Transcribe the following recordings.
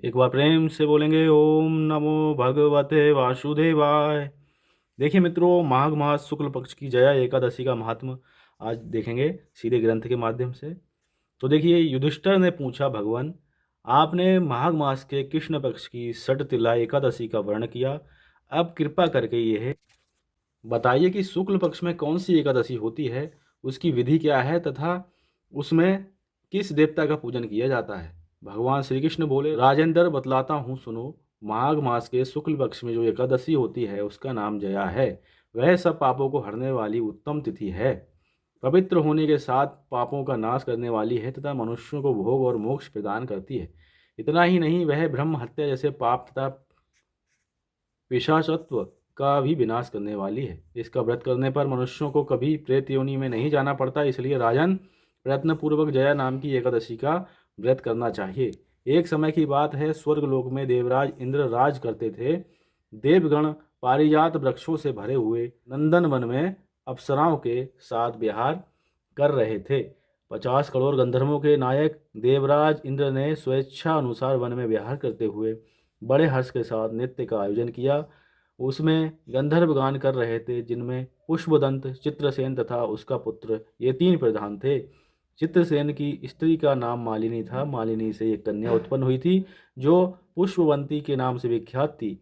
एक बार प्रेम से बोलेंगे ओम नमो भगवते वासुदेवाय। देखिए मित्रों, माघ मास शुक्ल पक्ष की जया एकादशी का महात्म आज देखेंगे सीधे ग्रंथ के माध्यम से। तो देखिए, युधिष्ठिर ने पूछा, भगवान आपने माघ मास के कृष्ण पक्ष की षटतिला एकादशी का वर्णन किया, अब कृपा करके यह बताइए कि शुक्ल पक्ष में कौन सी एकादशी होती है, उसकी विधि क्या है तथा उसमें किस देवता का पूजन किया जाता है। भगवान श्री कृष्ण बोले, राजेंद्र बतलाता हूँ सुनो। माघ मास के शुक्ल पक्ष में जो एकादशी होती है उसका नाम जया है। वह सब पापों को हरने वाली उत्तम तिथि है। पवित्र होने के साथ पापों का नाश करने वाली है तथा मनुष्यों को भोग और मोक्ष प्रदान करती है। इतना ही नहीं, वह ब्रह्म हत्या जैसे पाप तथा पिशाचत्व का भी विनाश करने वाली है। इसका व्रत करने पर मनुष्यों को कभी प्रेत योनि में नहीं जाना पड़ता। इसलिए राजन, प्रयत्न पूर्वक जया नाम की एकादशी का व्रत करना चाहिए। एक समय की बात है, स्वर्गलोक में देवराज इंद्र राज करते थे। देवगण पारिजात वृक्षों से भरे हुए नंदन वन में अप्सराओं के साथ विहार कर रहे थे। 50 करोड़ गंधर्वों के नायक देवराज इंद्र ने स्वेच्छा अनुसार वन में विहार करते हुए बड़े हर्ष के साथ नृत्य का आयोजन किया। उसमें गंधर्व गान कर रहे थे, जिनमें पुष्पदंत, चित्रसेन तथा उसका पुत्र, ये तीन प्रधान थे। चित्रसेन की स्त्री का नाम मालिनी था। मालिनी से एक कन्या उत्पन्न हुई थी जो पुष्पवंती के नाम से विख्यात थी।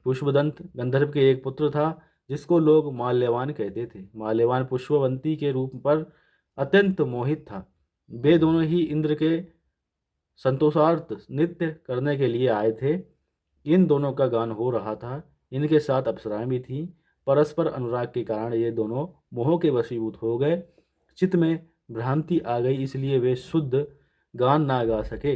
पुष्पदंत गंधर्व के एक पुत्र था जिसको लोग माल्यवान कहते थे। माल्यवान पुष्पवंती के रूप पर अत्यंत मोहित था। वे दोनों ही इंद्र के संतोषार्थ नृत्य करने के लिए आए थे। इन दोनों का गान हो रहा था। इनके साथ अप्सराएं भी थीं। परस्पर अनुराग के कारण ये दोनों मोह के वशीभूत हो गए। चित्त में भ्रांति आ गई, इसलिए वे शुद्ध गान ना गा सके।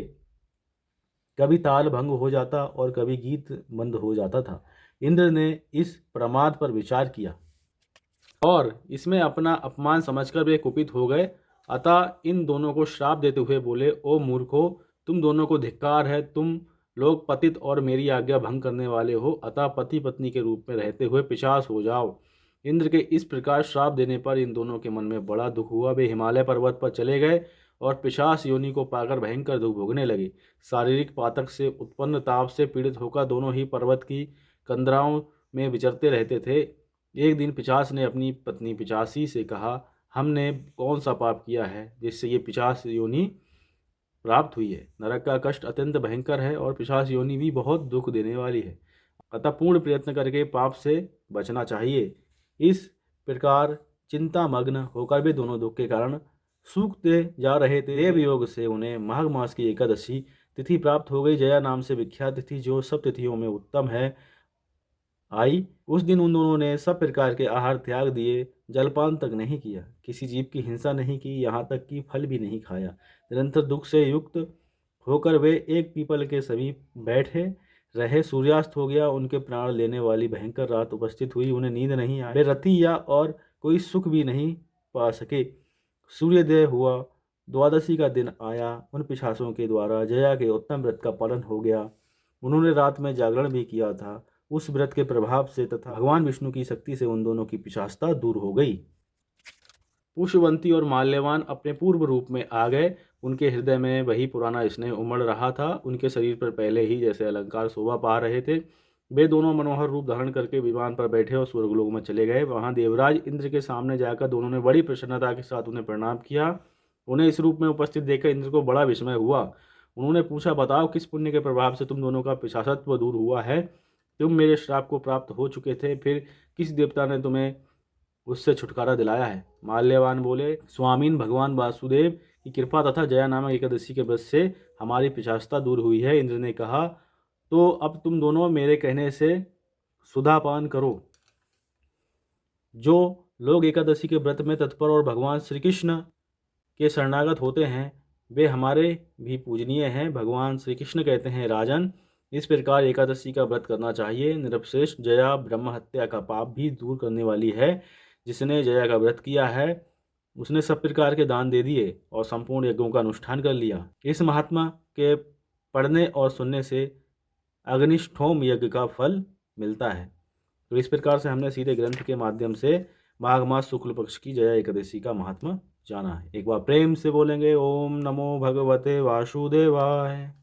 कभी ताल भंग हो जाता और कभी गीत बंद हो जाता था। इंद्र ने इस प्रमाद पर विचार किया और इसमें अपना अपमान समझकर वे कुपित हो गए। अतः इन दोनों को श्राप देते हुए बोले, ओ मूर्खो, तुम दोनों को धिक्कार है। तुम लोग पतित और मेरी आज्ञा भंग करने वाले हो। अतः पति पत्नी के रूप में रहते हुए पिशाच हो जाओ। इंद्र के इस प्रकार श्राप देने पर इन दोनों के मन में बड़ा दुख हुआ। वे हिमालय पर्वत पर चले गए और पिशाच योनि को पाकर भयंकर दुख भोगने लगे। शारीरिक पातक से उत्पन्न ताप से पीड़ित होकर दोनों ही पर्वत की कंदराओं में विचरते रहते थे। एक दिन पिशाच ने अपनी पत्नी पिशाची से कहा, हमने कौन सा पाप किया है जिससे ये पिशाच योनि प्राप्त हुई है। नरक का कष्ट अत्यंत भयंकर है और पिशाच योनि भी बहुत दुख देने वाली है। अतः पूर्ण प्रयत्न करके पाप से बचना चाहिए। इस प्रकार चिंतामग्न होकर वे दोनों दुख के कारण सूखते जा रहे थे। देव योग से उन्हें माघ मास की एकादशी तिथि प्राप्त हो गई। जया नाम से विख्यात तिथि, जो सब तिथियों में उत्तम है, आई। उस दिन उन दोनों ने सब प्रकार के आहार त्याग दिए, जलपान तक नहीं किया, किसी जीव की हिंसा नहीं की, यहाँ तक कि फल भी नहीं खाया। निरंतर दुख से युक्त होकर वे एक पीपल के समीप बैठे रहे। सूर्यास्त हो गया। उनके प्राण लेने वाली भयंकर रात उपस्थित हुई। उन्हें नींद नहीं आई। वे रति या और कोई सुख भी नहीं पा सके। सूर्योदय हुआ। द्वादशी का दिन आया। उन पिशाचों के द्वारा जया के उत्तम व्रत का पालन हो गया। उन्होंने रात में जागरण भी किया था। उस व्रत के प्रभाव से तथा भगवान विष्णु की शक्ति से उन दोनों की पिशाचता दूर हो गई। पुष्पवंती और माल्यवान अपने पूर्व रूप में आ गए। उनके हृदय में वही पुराना स्नेह उमड़ रहा था। उनके शरीर पर पहले ही जैसे अलंकार शोभा पा रहे थे। वे दोनों मनोहर रूप धारण करके विमान पर बैठे और स्वर्गलोक में चले गए। वहां देवराज इंद्र के सामने जाकर दोनों ने बड़ी प्रसन्नता के साथ उन्हें प्रणाम किया। उन्हें इस रूप में उपस्थित देखकर इंद्र को बड़ा विस्मय हुआ। उन्होंने पूछा, बताओ किस पुण्य के प्रभाव से तुम दोनों का पिशाचत्व दूर हुआ है। तुम मेरे श्राप को प्राप्त हो चुके थे, फिर किस देवता ने तुम्हें उससे छुटकारा दिलाया है। माल्यवान बोले, स्वामीन भगवान वासुदेव की कृपा तथा जया नामक एकादशी के व्रत से हमारी पिशाचता दूर हुई है। इंद्र ने कहा, तो अब तुम दोनों मेरे कहने से सुधापान करो। जो लोग एकादशी के व्रत में तत्पर और भगवान श्री कृष्ण के शरणागत होते हैं, वे हमारे भी पूजनीय हैं। भगवान श्री कृष्ण कहते हैं, राजन, इस प्रकार एकादशी का व्रत करना चाहिए। निरपश्रेष्ठ जया ब्रह्म हत्या का पाप भी दूर करने वाली है। जिसने जया का व्रत किया है उसने सब प्रकार के दान दे दिए और संपूर्ण यज्ञों का अनुष्ठान कर लिया। इस महात्मा के पढ़ने और सुनने से अग्निष्ठोम यज्ञ का फल मिलता है। तो इस प्रकार से हमने सीधे ग्रंथ के माध्यम से माघ मास शुक्ल पक्ष की जया एकादशी का महात्मा जाना है। एक बार प्रेम से बोलेंगे ओम नमो भगवते वासुदेवाय।